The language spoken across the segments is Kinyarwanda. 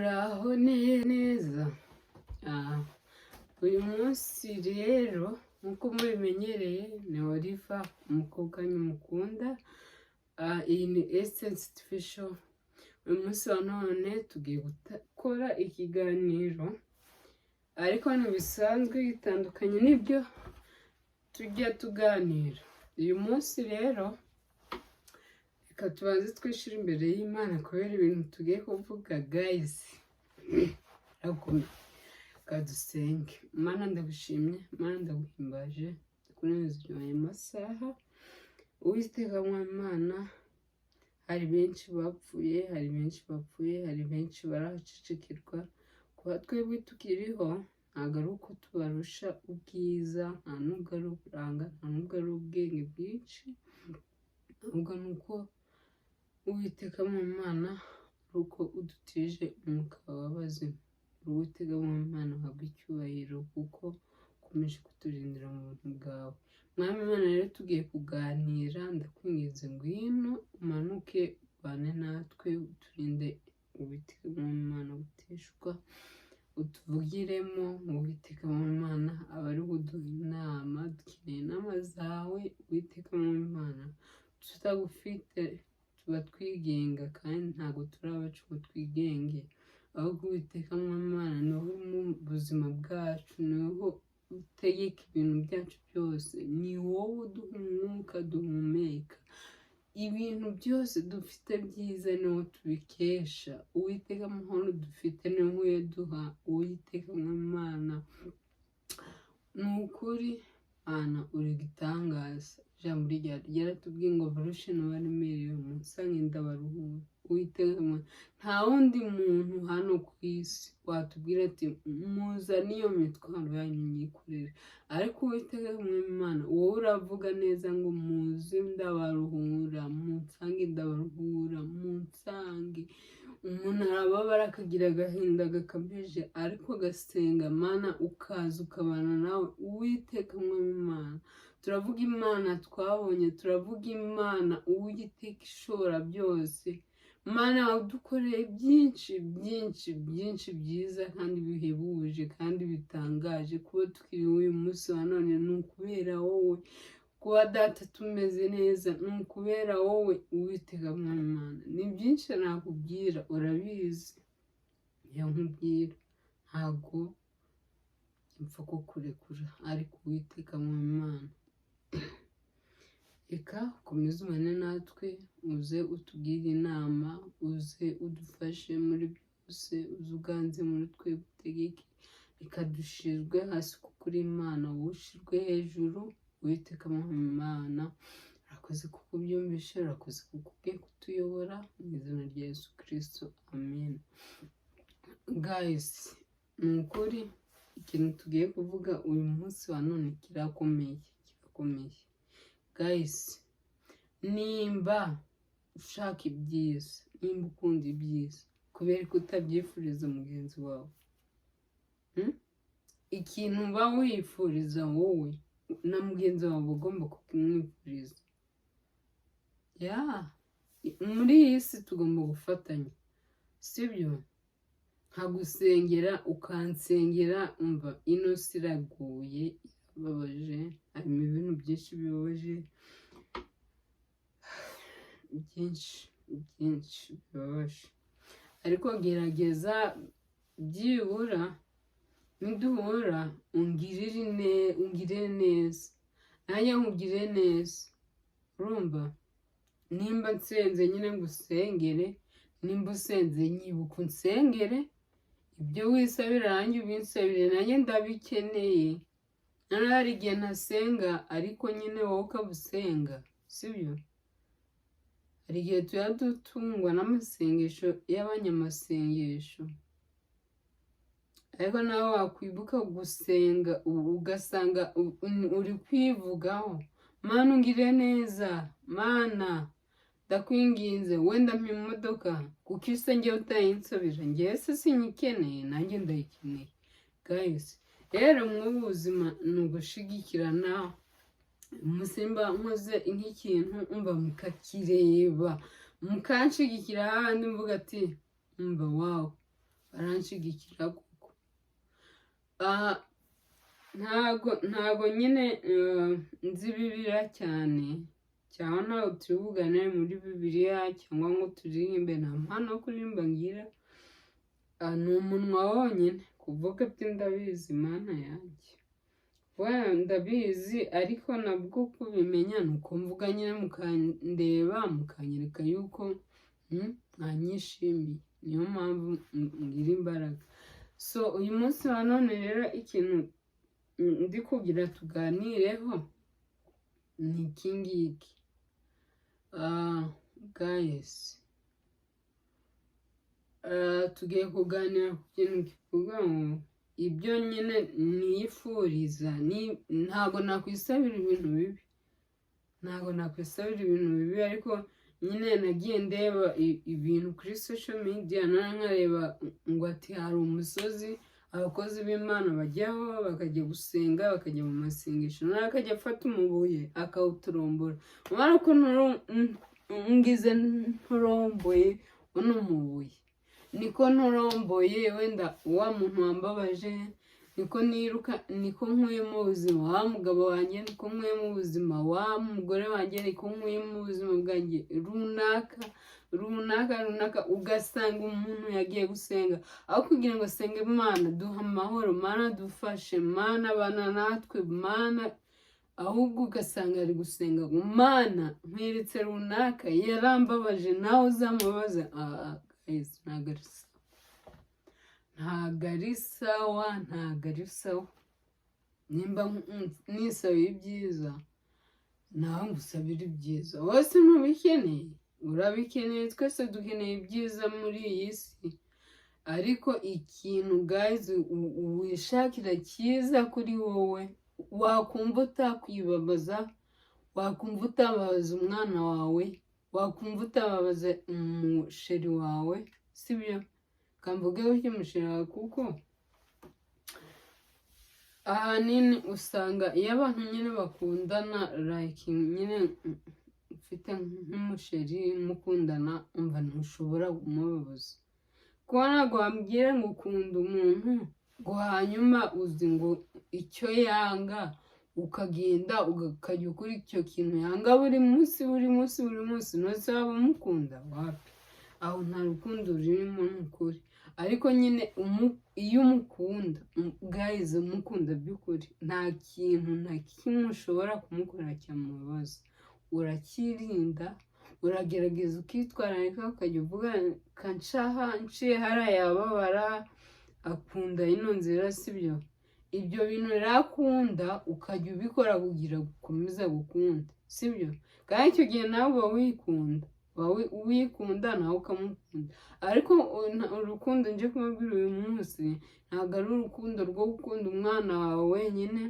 muraho neza. Uyu munsi rero nkuko mubimenyereye ni Oliva umukobwa mukunda. Iyi ni Essence Official. Uyu munsi wa none tugiye gukora ikiganiro ariko ntibisanzwe bitandukanye n'ibyo tujya tuganira. Uyu munsi rero reka tubanze twishyire imbere y'Imana kubera ibintu tugiye kuvuga guys. Kadusenge. Mana ndagushimye, Mana ndaguhimbaje, ndakunezeza aya masaha. Uwiteka Mana, hari benshi bapfuye, hari benshi barahacecekirwa. Kuba twebwe tukiriho ntabwo ari uko tubarusha ubwiza, nta nubwo ari uburanga, nta nubwo ari ubwenge bwinshi, ahubwo ni uko Uwiteka Mana ari uko udutije umwuka w'abazima. Uwiteka Mana habwa icyubahiro kuko ukomeje kuturindira mu buntu bwawe. Mwami Mana, rero tugiye kuganira, ndakwinginze ngwino umanuke ubane natwe, uturinde Uwiteka Mana guteshwa, utuvugiremo Uwiteka Mana, abari buduha inama, dukeneye inama zawe Uwiteka Mana. Tutagufite tuba twigenga kandi ntabwo turi abacu ngo twigenge, ahubwo Uwiteka Mana ni wowe mu buzima bwacu, ni wowe utegeka ibintu byacu byose, ni wowe uduha umwuka duhumeka. Ibintu byose dufite byiza ni wowe tubikesha. Uwiteka amahoro dufite ni wowe uyaduha. Uwiteka Mana, ni ukuri Mana uri igitangaza. Ijambo ryaratubwiye ngo abarushe n'abaremerewe munsange ndabaruhura. Uwiteka Mana, nta wundi muntu hano ku isi watubwira ati muzane iyo mitwaro yanyu myikorere, ariko Uwiteka Mana wowe uravuga neza ngo muze ndabaruhura, munsange ndabaruhura, munsange. Umuntu arababara akagira agahinda gakabije ariko agasenga Mana ukaza ukabana nawe. Uwiteka Mana, turavuga Imana twabonye, turavuga Imana Uwiteka ishobora byose. Mana wadukoreye byinshi byinshi byinshi byiza kandi bihebuje kandi bitangaje. Kuba tukiri uyu munsi wa none ni ukubera wowe. Kuba data tumeze neza ni ukubera wowe Uwiteka Mana. Ni byinshi nakubwira, urabizi. Iyo nkubwira ntabwo mpfa kukurekura, ariko Uwiteka Mana reka ukomeze ubane natwe, uze utugire inama, uze udufashe muri byose, uze uganze muri twe utegeke. Reka dushirwe hasi kuko uri Imana, wowe ushirwe hejuru. Uwiteka Mana, urakoze kuko ubyumvishe, urakoze kuko ugiye kutuyobora, mu izina rya Yesu Kristo, amen. Guys, ni ukuri ikintu tugiye kuvuga uyu munsi wa none kirakomeye. Guys, nimba ushaka ibyiza, nimba ukunda ibyiza, kubera ko utabyifuriza mugenzi wawe, ikintu uba wifuriza wowe na mugenzi wawe ugomba kukimwifuriza. Muri iyi si tugomba gufatanya, sibyo? Nkagusengera ukansengera, umva ino si iraguye, irababaje, harimo ibintu byinshi bibabaje, byinshi bibabaje, ariko gerageza byibura niduhura ungirire neza, nanjye nkugire neza. Urumva, nimba nsenze nyine ngusengere, nimba usenze nyibuka unsengere, ibyo wisabira nanjye ubinsabire, nanjye ndabikeneye. None hari igihe ntasenga ariko nyine wowe ukabusenga, sibyo? Hari igihe tuba dutungwa n'amasengesho y'abanyamasengesho, ariko nawe wakwibuka gusenga ugasanga uri kwivugaho. Mana ungire neza, Mana ndakwinginze wenda mpa imodoka kuko isa njyewe utayinsabira, njyewe se sinyikeneye, nanjye ndayikeneye. Guys, rero mu buzima ni ugushigikirana. Musimba nkoze nk'ikintu umva mukakireba, mukanshigikira handi mvuga ati umva wow, baranshigikira kuko ntago nyine nzi Bibiliya cyane cyangwa ntabwo turi buganire muri Bibiliya cyangwa ngo turirimbe, nta mpano yo kuririmba ngira, ni umunwa wonyine kuvuga byo ndabizi Mana yanjye, ndabizi, ariko nabwo kubimenya ni uko mvuga nyine mukandeba mukanyereka yuko mwanyishimiye, niyo mpamvu ngira imbaraga. So uyu munsi wa none rero ikintu ndi kugira tuganireho ni iki ngiki. Guys, tugiye kuganira ku kintu kivuga ngo ibyo nyine niyifuriza, ntabwo nakwisabira ibintu bibi, ariko nyine nagiye ndeba ibintu kuri social media, nkareba ngo ati hari umusozi abakozi b'Imana bajyaho bakajya gusenga, bakajya mu masengesho, akajya afata umubuye akawuturombora, ubona ko ngize nturomboye uno mubuye, niko nturomboye wenda wa muntu wambabaje, niko niruka, niko nkuye mu buzima wa mugabo wanjye, niko nkuye mu buzima wa mugore wanjye, niko nkuye mu buzima bwanjye runaka, ugasanga umuntu yagiye gusenga, aho kugira ngo asenge Mana duha amahoro, Mana dufashe, Mana bana natwe, Mana, ahubwo ugasanga ari gusenga ngo Mana nkweretse runaka yarambabaje, nawe uzamubaza. Guys, ntabwo ari sawa. Nimba nisabira ibyiza, nawe ngusabira ibyiza, wose ntubikeneye, urabikeneye, twese dukeneye ibyiza muri iyi si, ariko ikintu guys wishakira cyiza kuri wowe, wakumva utakwibabaza, wakumva utababaza umwana wawe, wakumva utababaza umusheri wawe, sibyo? Kamvugeho cy'umusheri wawe, kuko ahanini usanga iyo abantu nyine bakundana, like nyine ufite nk'umusheri mukundana, umva ntushobora kumubabaza, kuko ntabwo wambwira ngo ukunda umuntu ngo hanyuma uzi ngo icyo yanga ukagenda ukajya ukora icyo kintu yanga buri munsi, ntose waba umukunda? Wapi, aho nta rukundo rurimo n'ukuri. Ariko nyine iyo umukunda guys, umukunda by'ukuri, nta kintu na kimwe ushobora kumukorera cyamubabaza, urakirinda, uragerageza ukitwararika, ukajya uvuga kanshaha nciye hariya yababara, akunda ino nzira, sibyo? Ibyo bintu rakunda ukajya ubikora kugira gukomeza gukunda, sibyo? Kandi icyo gihe nawe uba wikunda nawe ukamukunda. Ariko urukundo nje kumubwira uyu munsi ntabwo ari urukundo rwo gukunda umwana wawe wenyine,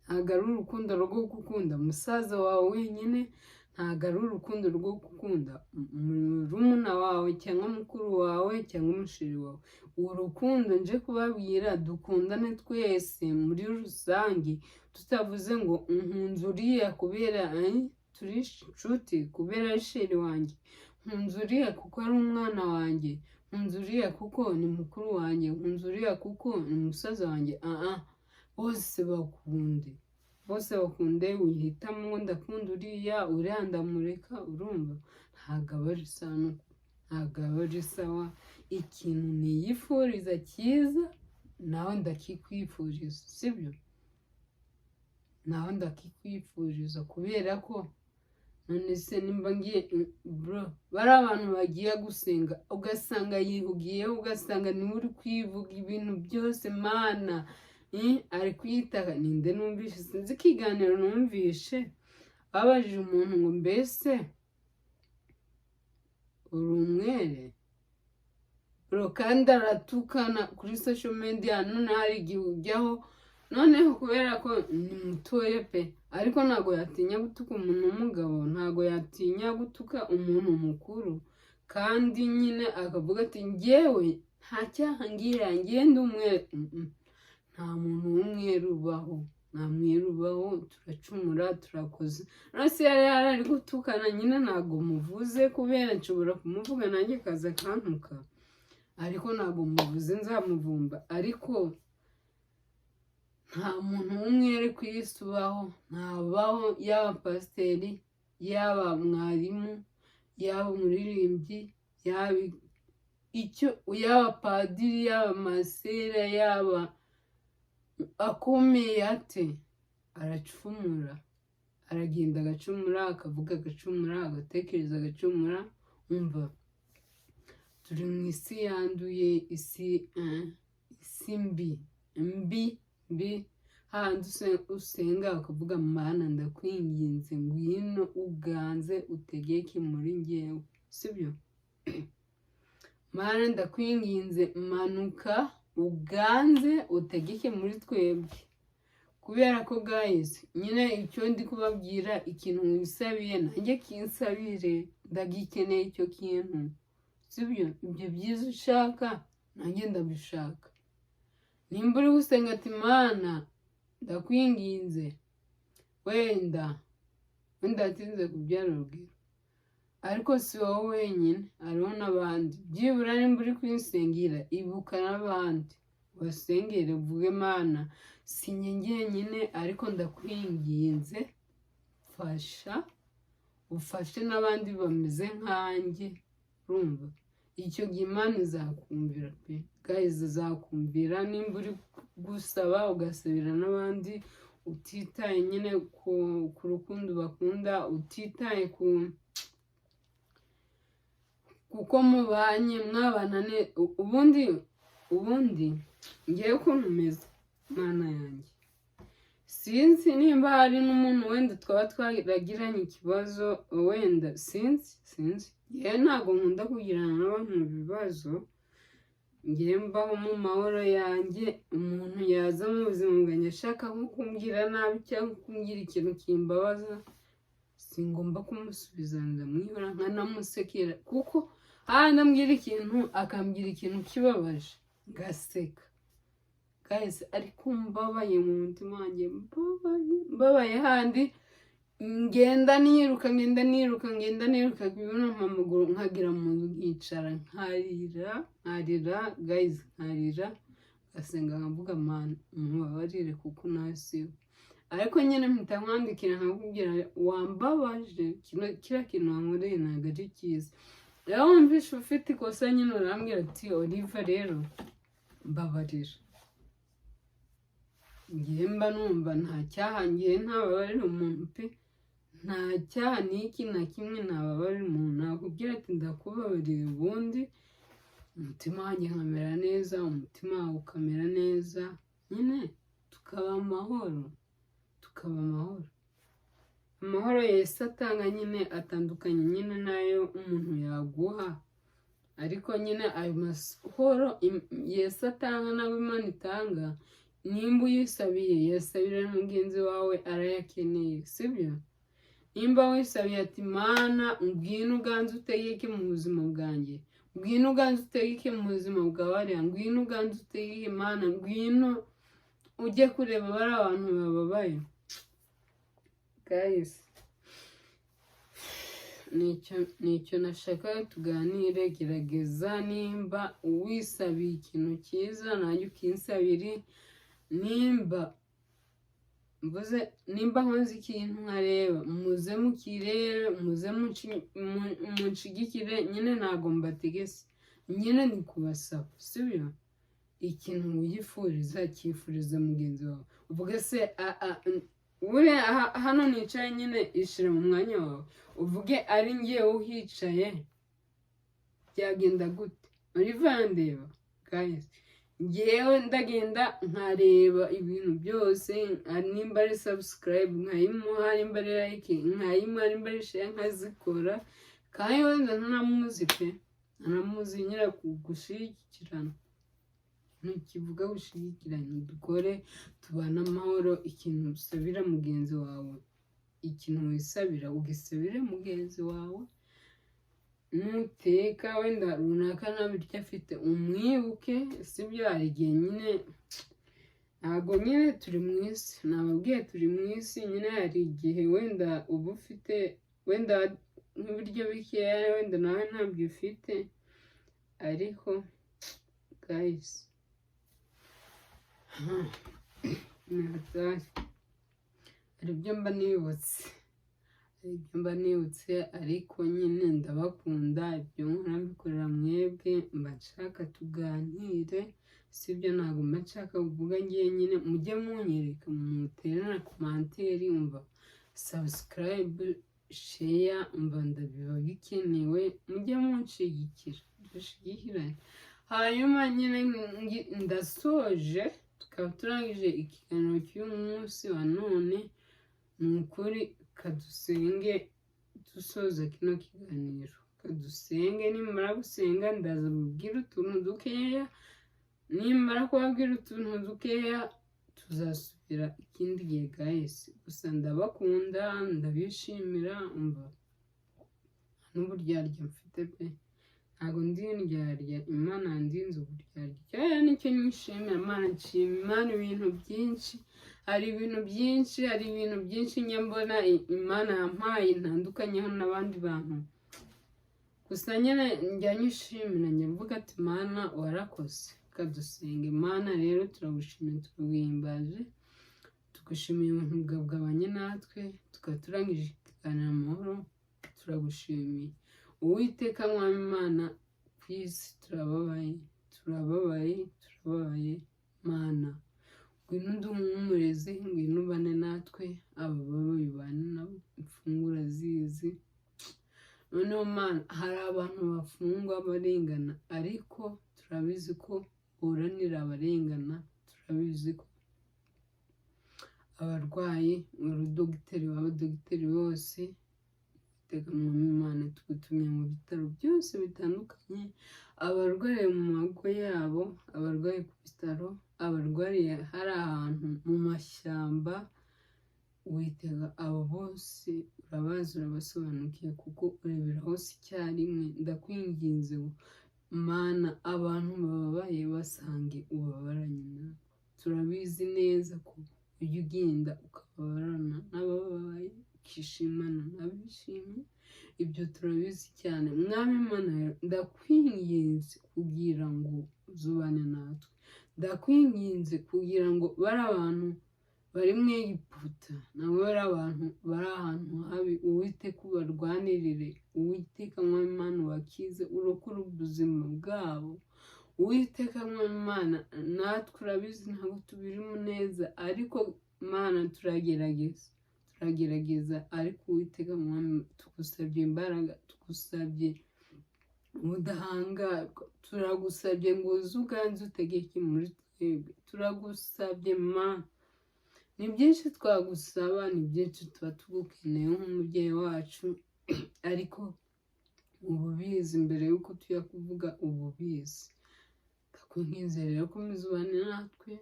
ntabwo ari urukundo rwo gukunda musaza wawe wenyine, ntabwo ari urukundo rwo gukunda murumuna wawe cyangwa mukuru wawe cyangwa umusheri wawe. Urukundo nje kubabwira, dukundane twese muri rusange, tutavuze ngo nkunze uriya kubera turi inshuti, kubera ari sheri wanjye, nkunze uriya kuko ari umwana wanjye, nkunze uriya kuko ni mukuru wanjye, nkunze uriya kuko ni musaza wanjye. Bose bakunde, wihitamo ngo ndakunda uriya ndamureka, urumva? Ntabwo aba ari sawa. Ikintu niyifuriza cyiza nawe ndakikwifuriza, sibyo? Nawe ndakikwifuriza, kubera ko none se nimba ngiye bari abantu bagiye gusenga, ugasanga yihugiyeho, ugasanga niwe uri kwivuga ibintu byose, Mana ari kwitaka. Ninde numvishe, sinzi ikiganiro numvishe, babajije umuntu ngo mbese uri umwere? Kandi aratukana kuri social media, none hari igihe ujyaho, noneho kubera ko ni mutoya pe, ariko ntabwo yatinya gutuka umuntu w'umugabo, ntabwo yatinya gutuka umuntu mukuru, kandi nyine akavuga ati njyewe nta cyaha ngira, njye ndi umwere. Nta muntu w'umwere ubaho, nta mwere ubaho, turacumura, turakoze. Rwose yari ari gutukana nyine ntabwo muvuze, kubera nshobora kumuvuga nanjye kaza kantuka, ariko ntabwo muvuze nzamuvumba, ariko nta muntu w'umwere ku isi ubaho, ntabaho, yaba pasiteri, yaba mwarimu, yaba umuririmbyi, yaba padiri, yaba masera, yaba akomeye ate, aracumura, aragenda agacumura, akavuga agacumura, agatekereza agacumura. Umva, turi mu isi yanduye, isi mbi, handi usenga ukavuga Mana ndakwinginze ngwino uganze utegeke muri njyewe, sibyo? Mana ndakwinginze manuka uganze utegeke muri twebwe, kubera ko guys nyine icyo ndi kubabwira, ikintu wisabiye nanjye kinsabire, ndagikeneye icyo kintu, sibyo? Ibyo byiza ushaka nanjye ndabishaka. Nimba uri gusenga ati Mana ndakwinginze, wenda atinze kubyara urugero, ariko si wowe wenyine, hariho n'abandi. Byibura nimba uri kwisengera, ibuka n'abandi basengere, uvuge Mana si njye njyenyine, ariko ndakwinginze ufashe n'abandi bameze nkanjye. Urumva, icyo gihe Imana izakumvira pe guys, izakumvira. Nimba uri gusaba ugasabira n'abandi, utitaye nyine ku rukundo bakunda, utitaye kuko mubanye mwabana ubundi ngewe ukuntu umeze Mana yanjye, sinzi nimba hari n'umuntu wenda twaba twaragiranye ikibazo, wenda sinzi ngewe ntabwo nkunda kugirana n'abantu ibibazo, ngewe mbaho mu mahoro yanjye. Umuntu yaza mu buzima bwanjye ashaka nko kumbwira nabi cyangwa kumbwira ikintu kimbabaza, singomba kumusubiza, ndamwihora nkanamusekera, kuko ndambwira ikintu akambwira ikintu kibabaje ngaseka guys, ariko mbabaye mu mutima wanjye, mbabaye handi ngenda niruka kubona amaguru, nkagira mu nzu nkicara nkarira guys, ngasenga nkavuga Mana mubabarire kuko nasiwe. Ariko nyine mpita nkwandikira nkakubwira wambabaje, kiriya kintu wankoreye ntabwo ari cyiza. Rero wumvishe ufite ikosa nyine urambwira ati Oliva rero mbabarira, ngiye mba numva nta cyaha, ngiye ntababarira umuntu pe, nta cyaha n'iki na kimwe ntababarira umuntu. Nakubwira ati ndakubabariye, ubundi umutima wanjye nkamera neza, umutima wawe ukamera neza, nyine tukaba amahoro. Amahoro Yesu atanga nyine atandukanye nyine nayo umuntu yaguha, ariko nyine ayo mahoro Yesu atanga nawe Imana itanga, nimba uyisabiye yasabira mugenzi wawe arayakeneye, sibyo? Nimba wisabiye ati Mana ngwino uganze utegeke mu buzima bwanjye, ngwino uganze utegeke mu buzima bwawe, ngwino uganze utegeke Mana, ngwino ujye kureba bari abantu bababaye. Guys, nicyo nashaka tuganire. Gerageza nimba uwisabiye ikintu cyiza nanjye ukinsabire, nimba nkoze ikintu nkareba muze mukirebe, muze munshigikire, nyine ntabwo mbategese, nyine ni kubasaba, sibyo? Ikintu wiyifuriza cyifuriza mugenzi wawe, uvuge se hano nicaye nyine ishira mu mwanya wawe, uvuge ari ngewe uhicaye byagenda gute? Oliva ndeba guys, ngewe ndagenda nkareba ibintu byose, nimba ari subscribe nkayimuha, nimba ari like nkayimuha, nimba ari share nkazikora, kandi wenda ntanamuzi pe, ntanamuzi, nyira gushigikirana, ntukivuga gushigikirana, dukore tubana amahoro. Ikintu usabira mugenzi wawe, ikintu wisabira ugisabire mugenzi wawe, nuteka wenda runaka ntabiryo afite umwibuke, sibyo? Hari igihe nyine ntabwo nyine turi mu isi, nababwiye turi mu isi nyine, hari igihe wenda uba ufite wenda nk'ibiryo bikeya, wenda nawe ntabyo ufite, ariko guys. Hari ibyo mba nibutse ariko nyine ndabakunda, ibyo nkora mbikorera mwebwe, mba nshaka tuganire, sibyo ntabwo mba nshaka kuvuga ngiye nyine. Mujye munyereka, mutere na komanteri, umva subscribe, share, umva ndabiba bikenewe, mujye munshigikira, dushyigikirane. Hanyuma nyine ndasoje, tukaba turangije ikiganiro cy'uyu munsi wa none. Ni ukuri kadusenge dusoza kino kiganiro, kadusenge. Nimara gusenga ndaza kubabwira utuntu dukeya, nimara kubabwira utuntu dukeya tuzasubira ikindi gihe guys. Gusa ndabakunda, ndabishimira, umva n'uburyarya mfite pe, ntabwo ndi indyarya, Imana yandinze uburyarya. Cyaya nicyo nishimira, Imana nshima Imana ibintu byinshi, hari ibintu byinshi nyambona Imana yampaye ntandukanyeho n'abandi bantu. Gusa nyine njya nyishimira, njya mvuga ati Mana warakoze. Kadusenge. Mana rero turagushimiye, turaguhimbaje, tugushimiye ubuntu bwawe bwabanye natwe, tukaba turangije ikiganiro amahoro. Turagushimiye Uwiteka Mwami Imana, ku isi turababaye Mana, ngwino uduhumurize, ngwino ubane natwe, abababaye ubane nabo, imfungura zizi. Noneho Mana, hari abantu bafungwa barengana, ariko turabizi ko uburanira abarengana, turabizi ko abarwayi, urudogiteri w'abadogiteri bose, Uwiteka Mwami Imana, tugutumye mu bitaro byose bitandukanye, abarwaye mu mago yabo, abarwaye ku bitaro, abarwariye hari ahantu mu mashyamba, Uwiteka abo bose urabazi, urabasobanukiye, kuko urebera hose icyarimwe. Ndakwinginze Mana, abantu bababaye basange ubabaranye nawe. Turabizi neza ko ujya ugenda ukababarana n'abababaye, ukishimana n'abishimye, ibyo turabizi cyane. Mwami Mana, ndakwinginze kugira ngo uzubane natwe, ndakwinginze kugira ngo bari abantu bari mu Egiputa, nabo bari abantu bari ahantu habi, Uwiteka ubarwanirire, Uwiteka Mwami Imana ubakize, urokore ubuzima bwabo. Uwiteka Mwami Imana, natwe urabizi ntabwo tubirimo neza, ariko Mana turagerageza, ariko Uwiteka Mwami, tugusabye imbaraga, tugusabye ubudahangarwa, turagusabye ngo uze uganze utegeke muri twebwe, turagusabye Mana. Ni byinshi twagusaba, ni byinshi tuba tugukeneye nk'umubyeyi wacu, ariko ububizi mbere y'uko tujya kuvuga ububizi. Ndakwinginze rero komeza ubane natwe,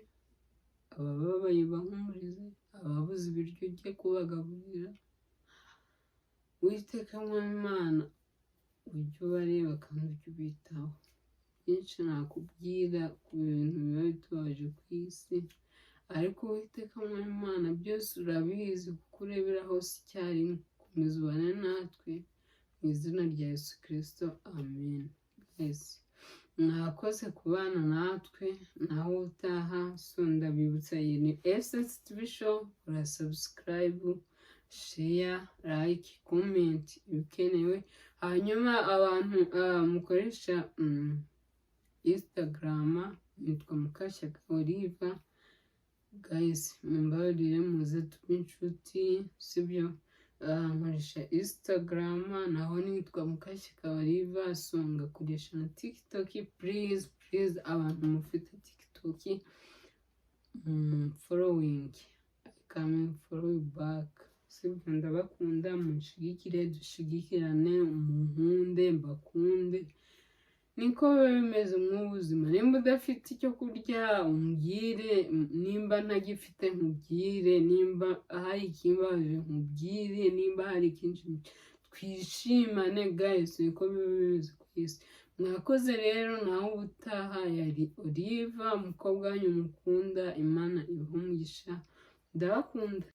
abababaye bahumurize, ababuze ibiryo ugiye kubagaburira. Uwiteka Mwami Imana, ujye ubareba kandi ujye ubitaho. Byinshi nakubwira ku bintu biba bitubaje ku isi, ariko Uwiteka Mwami Imana, byose urabizi kuko urebera hose icyarimwe. Komeza ubane natwe, mu izina rya Yesu Kristo, amen. Guys, mwakoze kubana natwe, naho utaha. So ndabibutsa, iyi ni Essence TV Show. Ura subscribe, share, like, comment ibikenewe. Hanyuma abantu mukoresha Instagram, nitwa Mukashyaka Oliva. Guys, mumbabarire muze tube inshuti, sibyo? Nkoresha Instagram, naho nitwa Mukashyaka Oliva. So ngakoresha na TikTok. Please abantu mufite TikTok, following, I come follow you back. Sibyo? Ndabakunda, munshigikire, dushigikirane, munkunde, mbakunde. Niko biba bimeze mu buzima. Nimba udafite icyo kurya umbwire, nimba ntagifite nkubwire, nimba hari ikimbaje nkubwire, nimba hari ikintu twishimane. Guys, niko biba bimeze ku isi. Mwakoze rero, naho ubutaha. Yari Oliva, umukobwa wanyu mukunda. Imana ibahe umugisha, ndabakunda.